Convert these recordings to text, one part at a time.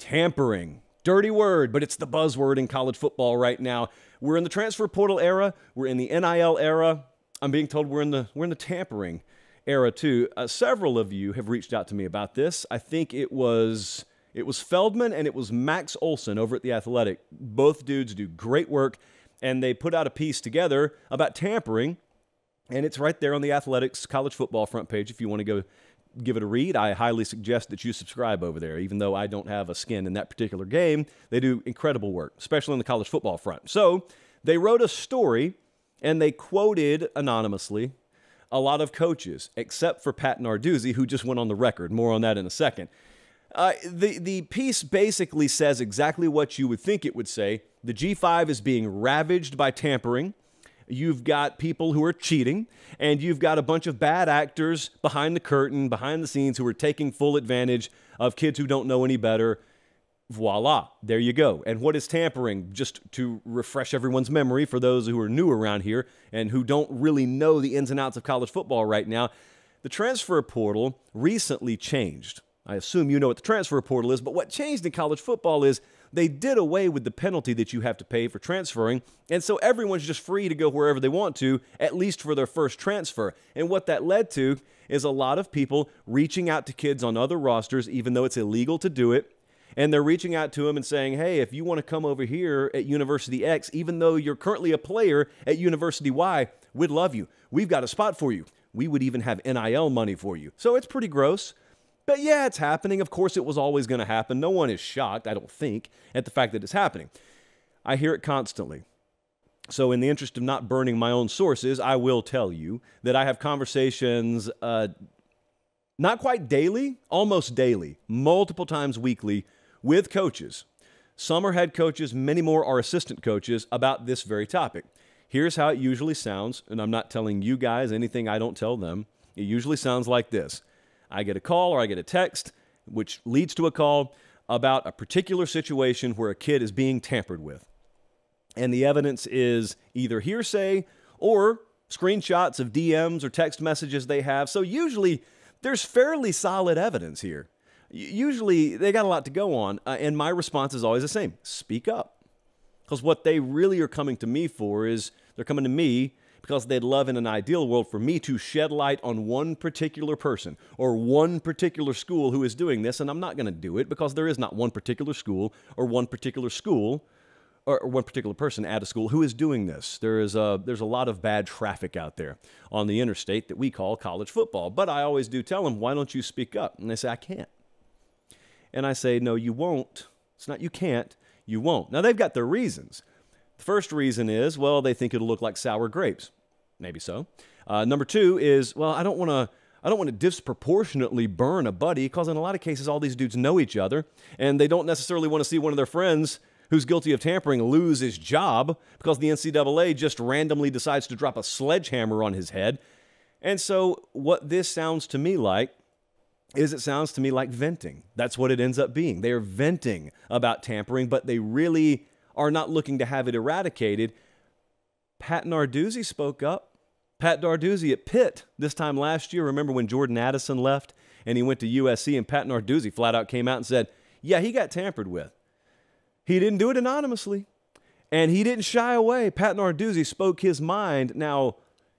Tampering. Dirty word, but it's the buzzword in college football right now. We're in the transfer portal era. We're in the NIL era. I'm being told we're in the tampering era too. Several of you have reached out to me about this. I think it was Feldman and it was Max Olson over at The Athletic. Both dudes do great work, and they put out a piece together about tampering, and it's right there on The Athletic's college football front page if you want to go give it a read. I highly suggest that you subscribe over there. Even though I don't have a skin in that particular game, they do incredible work, especially on the college football front. So they wrote a story, and they quoted anonymously a lot of coaches, except for Pate Narduzzi, who just went on the record. More on that in a second. The piece basically says exactly what you would think it would say. The G5 is being ravaged by tampering. You've got people who are cheating, and you've got a bunch of bad actors behind the curtain, behind the scenes, who are taking full advantage of kids who don't know any better. Voila, there you go. And what is tampering? Just to refresh everyone's memory for those who are new around here and who don't really know the ins and outs of college football right now, the transfer portal recently changed. I assume you know what the transfer portal is, but what changed in college football is they did away with the penalty that you have to pay for transferring, and so everyone's just free to go wherever they want to, at least for their first transfer. And what that led to is a lot of people reaching out to kids on other rosters, even though it's illegal to do it, and they're reaching out to them and saying, hey, if you want to come over here at University X, even though you're currently a player at University Y, we'd love you. We've got a spot for you. We would even have NIL money for you. So it's pretty gross. But yeah, it's happening. Of course, it was always going to happen. No one is shocked, I don't think, at the fact that it's happening. I hear it constantly. So in the interest of not burning my own sources, I will tell you that I have conversations not quite daily, almost daily, multiple times weekly with coaches. Some are head coaches, many more are assistant coaches about this very topic. Here's how it usually sounds, and I'm not telling you guys anything I don't tell them. It usually sounds like this. I get a call or I get a text, which leads to a call, about a particular situation where a kid is being tampered with. And the evidence is either hearsay or screenshots of DMs or text messages they have. So usually there's fairly solid evidence here. Usually they got a lot to go on, and my response is always the same. Speak up. Because what they really are coming to me for is they're coming to me because they'd love in an ideal world for me to shed light on one particular person or one particular school who is doing this, and I'm not going to do it because there is not one particular school or one particular person at a school who is doing this. There's a lot of bad traffic out there on the interstate that we call college football. But I always do tell them, why don't you speak up? And they say, I can't. And I say, no, you won't. It's not you can't, you won't. Now, they've got their reasons. The first reason is, well, they think it'll look like sour grapes. Maybe so. Number two is, well, I don't want to disproportionately burn a buddy because in a lot of cases, all these dudes know each other, and they don't necessarily want to see one of their friends who's guilty of tampering lose his job because the NCAA just randomly decides to drop a sledgehammer on his head. And so what this sounds to me like is it sounds to me like venting. That's what it ends up being. They're venting about tampering, but they really are not looking to have it eradicated. Pate Narduzzi spoke up. Pate Narduzzi at Pitt this time last year. Remember when Jordan Addison left and he went to USC, and Pate Narduzzi flat out came out and said, yeah, he got tampered with. He didn't do it anonymously, and he didn't shy away. Pate Narduzzi spoke his mind. Now,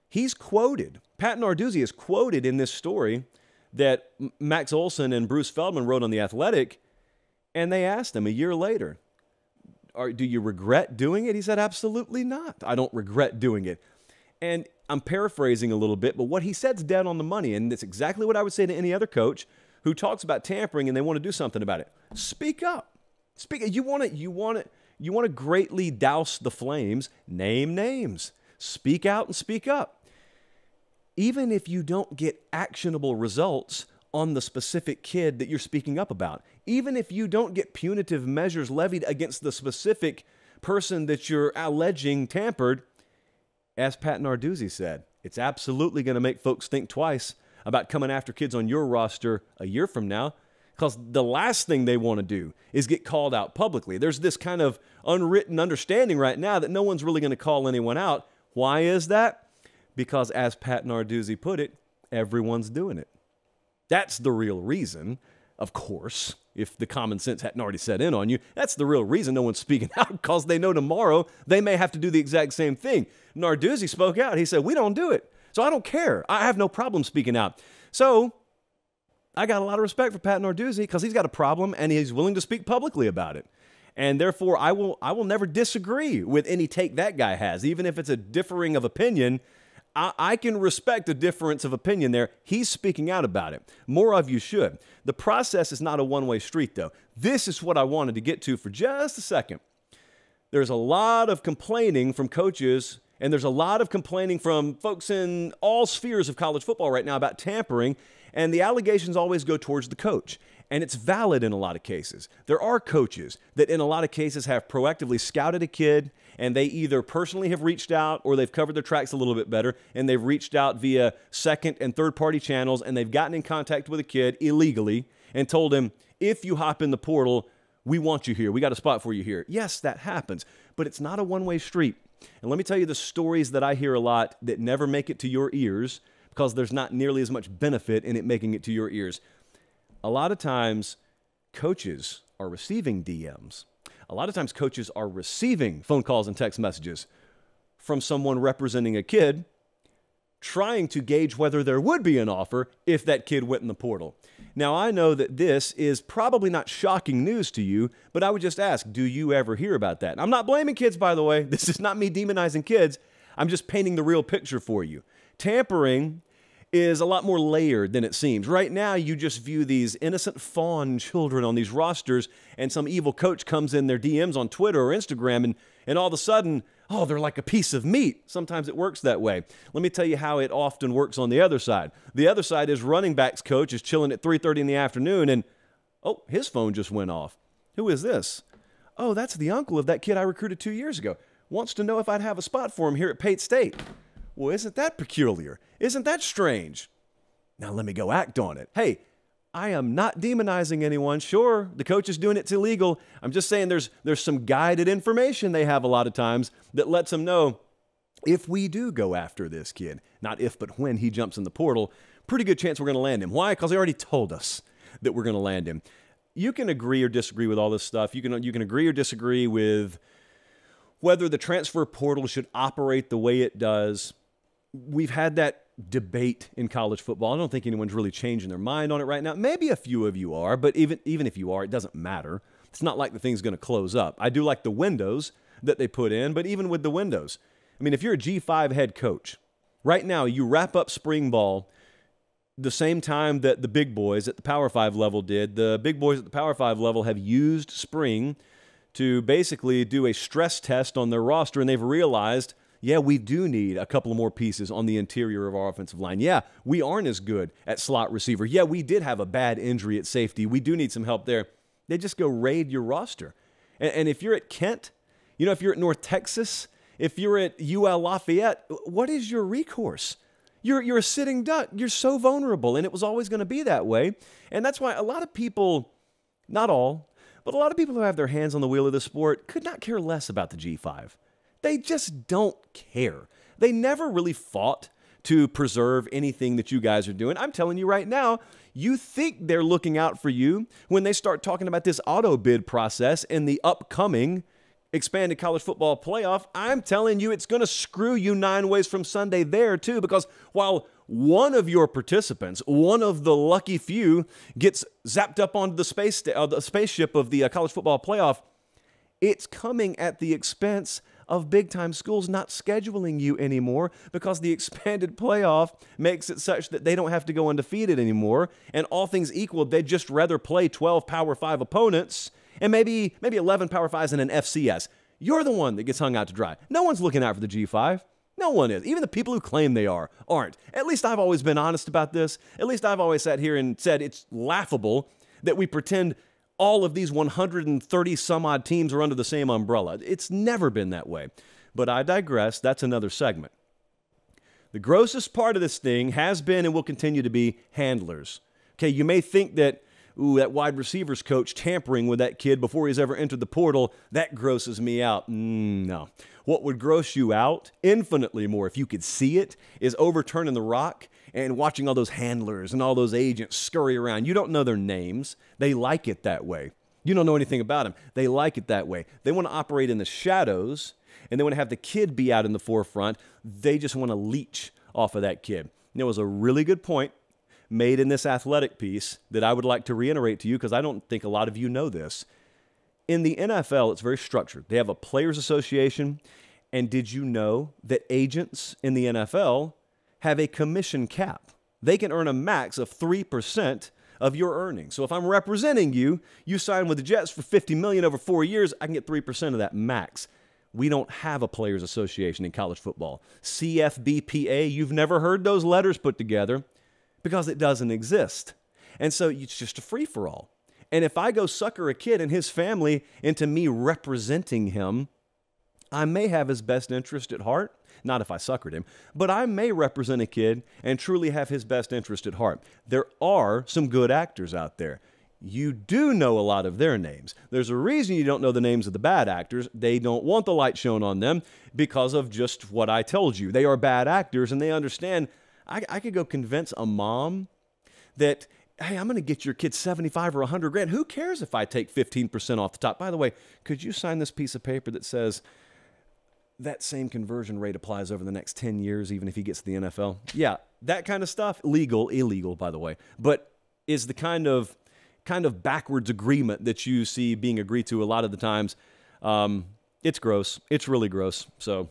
he's quoted. Pate Narduzzi is quoted in this story that Max Olson and Bruce Feldman wrote on The Athletic, and they asked him a year later, do you regret doing it? He said, absolutely not. I don't regret doing it. And I'm paraphrasing a little bit, but what he said's dead on the money, and it's exactly what I would say to any other coach who talks about tampering and they want to do something about it. Speak up. Speak. You want to greatly douse the flames. Name names. Speak out and speak up. Even if you don't get actionable results on the specific kid that you're speaking up about, even if you don't get punitive measures levied against the specific person that you're alleging tampered, as Pate Narduzzi said, it's absolutely going to make folks think twice about coming after kids on your roster a year from now, because the last thing they want to do is get called out publicly. There's this kind of unwritten understanding right now that no one's really going to call anyone out. Why is that? Because as Pate Narduzzi put it, everyone's doing it. That's the real reason. of course, if the common sense hadn't already set in on you. That's the real reason no one's speaking out, because they know tomorrow they may have to do the exact same thing. Narduzzi spoke out. He said, we don't do it. So I don't care. I have no problem speaking out. So I got a lot of respect for Pat Narduzzi because he's got a problem and he's willing to speak publicly about it. And therefore, I will never disagree with any take that guy has, even if it's a differing of opinion. I can respect a difference of opinion there. He's speaking out about it. More of you should. The process is not a one-way street, though. This is what I wanted to get to for just a second. There's a lot of complaining from coaches, and there's a lot of complaining from folks in all spheres of college football right now about tampering, and the allegations always go towards the coach. And it's valid in a lot of cases. There are coaches that in a lot of cases have proactively scouted a kid, and they either personally have reached out or they've covered their tracks a little bit better, and they've reached out via second and third party channels, and they've gotten in contact with a kid illegally and told him, if you hop in the portal, we want you here. We got a spot for you here. Yes, that happens, but it's not a one-way street. And let me tell you the stories that I hear a lot that never make it to your ears because there's not nearly as much benefit in it making it to your ears. A lot of times, coaches are receiving DMs. A lot of times, coaches are receiving phone calls and text messages from someone representing a kid trying to gauge whether there would be an offer if that kid went in the portal. Now, I know that this is probably not shocking news to you, but I would just ask, do you ever hear about that? And I'm not blaming kids, by the way. This is not me demonizing kids. I'm just painting the real picture for you. Tampering is a lot more layered than it seems. Right now, you just view these innocent fawn children on these rosters, and some evil coach comes in their DMs on Twitter or Instagram, and all of a sudden, oh, they're like a piece of meat. Sometimes it works that way. Let me tell you how it often works on the other side. The other side is running backs coach is chilling at 3:30 in the afternoon, and oh, his phone just went off. Who is this? Oh, that's the uncle of that kid I recruited 2 years ago. Wants to know if I'd have a spot for him here at Pate State. Well, isn't that peculiar? Isn't that strange? Now let me go act on it. Hey, I am not demonizing anyone. Sure, the coach is doing it's illegal. I'm just saying there's some guided information they have a lot of times that lets them know if we do go after this kid, not if but when he jumps in the portal, pretty good chance we're going to land him. Why? Because they already told us that we're going to land him. You can agree or disagree with all this stuff. You can agree or disagree with whether the transfer portal should operate the way it does. We've had that debate in college football. I don't think anyone's really changing their mind on it right now. Maybe a few of you are, but even if you are, it doesn't matter. It's not like the thing's going to close up. I do like the windows that they put in, but even with the windows, I mean, if you're a G5 head coach, right now you wrap up spring ball the same time that the big boys at the Power 5 level did. The big boys at the Power 5 level have used spring to basically do a stress test on their roster, and they've realized, yeah, we do need a couple of more pieces on the interior of our offensive line. Yeah, we aren't as good at slot receiver. Yeah, we did have a bad injury at safety. We do need some help there. They just go raid your roster. And if you're at Kent, if you're at North Texas, if you're at UL Lafayette, what is your recourse? You're a sitting duck. You're so vulnerable, and it was always going to be that way. And that's why a lot of people, not all, but a lot of people who have their hands on the wheel of the sport could not care less about the G5. They just don't care. They never really fought to preserve anything that you guys are doing. I'm telling you right now, you think they're looking out for you when they start talking about this auto bid process and the upcoming expanded college football playoff. I'm telling you, it's going to screw you 9 ways from Sunday there too, because while one of your participants, one of the lucky few, gets zapped up onto the spaceship of the college football playoff, it's coming at the expense of big-time schools not scheduling you anymore because the expanded playoff makes it such that they don't have to go undefeated anymore, and all things equal, they'd just rather play 12 Power 5 opponents and maybe 11 Power 5s and an FCS. You're the one that gets hung out to dry. No one's looking out for the G5. No one is. Even the people who claim they aren't. At least I've always been honest about this. At least I've always sat here and said it's laughable that we pretend all of these 130 some odd teams are under the same umbrella. It's never been that way. But I digress. That's another segment. The grossest part of this thing has been and will continue to be handlers. Okay, you may think that, that wide receivers coach tampering with that kid before he's ever entered the portal, that grosses me out. No. What would gross you out infinitely more if you could see it is overturning the rock and watching all those handlers and all those agents scurry around. You don't know their names. They like it that way. You don't know anything about them. They like it that way. They want to operate in the shadows, and they want to have the kid be out in the forefront. They just want to leech off of that kid. And there was a really good point made in this athletic piece that I would like to reiterate to you because I don't think a lot of you know this. In the NFL, it's very structured. They have a players association, and did you know that agents in the NFL have a commission cap? They can earn a max of 3% of your earnings. So if I'm representing you, you sign with the Jets for $50 million over 4 years, I can get 3% of that max. We don't have a players association in college football. CFBPA, you've never heard those letters put together because it doesn't exist. And so it's just a free-for-all. And if I go sucker a kid and his family into me representing him, I may have his best interest at heart. Not if I suckered him, but I may represent a kid and truly have his best interest at heart. There are some good actors out there. You do know a lot of their names. There's a reason you don't know the names of the bad actors. They don't want the light shown on them because of just what I told you. They are bad actors, and they understand I could go convince a mom that, hey, I'm going to get your kid 75 or 100 grand. Who cares if I take 15% off the top? By the way, could you sign this piece of paper that says that same conversion rate applies over the next 10 years, even if he gets to the NFL? Yeah, that kind of stuff, illegal, by the way, but is the kind of backwards agreement that you see being agreed to a lot of the times. It's gross. It's really gross. So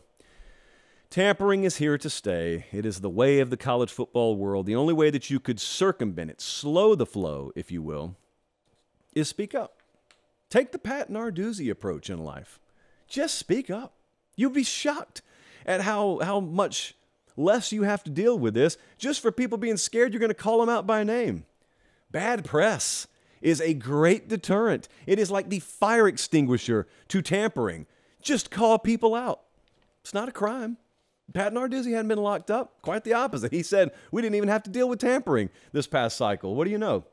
tampering is here to stay. It is the way of the college football world. The only way that you could circumvent it, slow the flow, if you will, is speak up. Take the Pate Narduzzi approach in life. Just speak up. You'll be shocked at how much less you have to deal with this. Just for people being scared, you're going to call them out by name. Bad press is a great deterrent. It is like the fire extinguisher to tampering. Just call people out. It's not a crime. Pate Narduzzi hadn't been locked up. Quite the opposite. He said, we didn't even have to deal with tampering this past cycle. What do you know?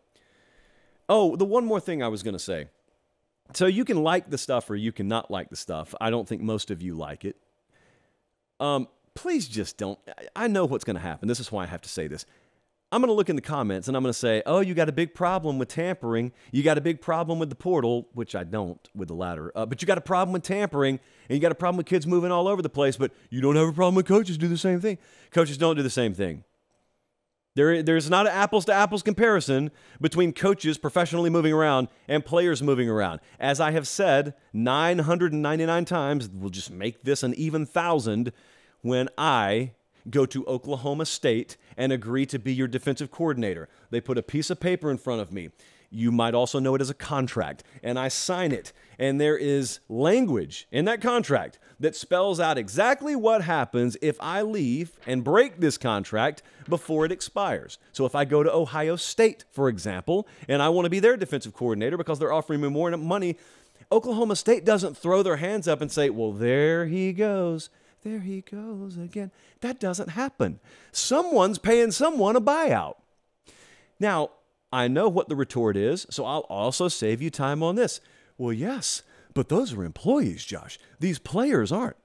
Oh, the one more thing I was going to say. So you can like the stuff or you can not like the stuff. I don't think most of you like it. Please just don't. I know what's going to happen. This is why I have to say this. I'm going to look in the comments and I'm going to say, oh, you got a big problem with tampering. You got a big problem with the portal, which I don't with the latter. But you got a problem with tampering and you got a problem with kids moving all over the place, but you don't have a problem with coaches do the same thing. Coaches don't do the same thing. There's not an apples-to-apples comparison between coaches professionally moving around and players moving around. As I have said 999 times, we'll just make this an even 1,000 when I go to Oklahoma State and agree to be your defensive coordinator. They put a piece of paper in front of me. You might also know it as a contract, and I sign it. And there is language in that contract that spells out exactly what happens if I leave and break this contract before it expires. So if I go to Ohio State, for example, and I want to be their defensive coordinator because they're offering me more money, Oklahoma State doesn't throw their hands up and say, well, there he goes. There he goes again. That doesn't happen. Someone's paying someone a buyout. Now, I know what the retort is, so I'll also save you time on this. Well, yes, but those are employees, Josh. These players aren't.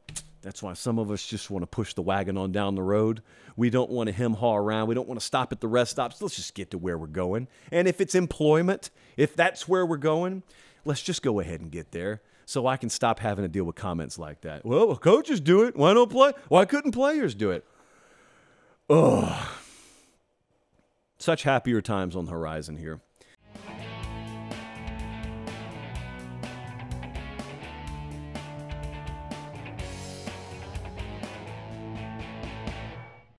That's why some of us just want to push the wagon on down the road. We don't want to hem-haw around. We don't want to stop at the rest stops. Let's just get to where we're going. And if it's employment, if that's where we're going, let's just go ahead and get there so I can stop having to deal with comments like that. Well, coaches do it. Why couldn't players do it? Oh, such happier times on the horizon here.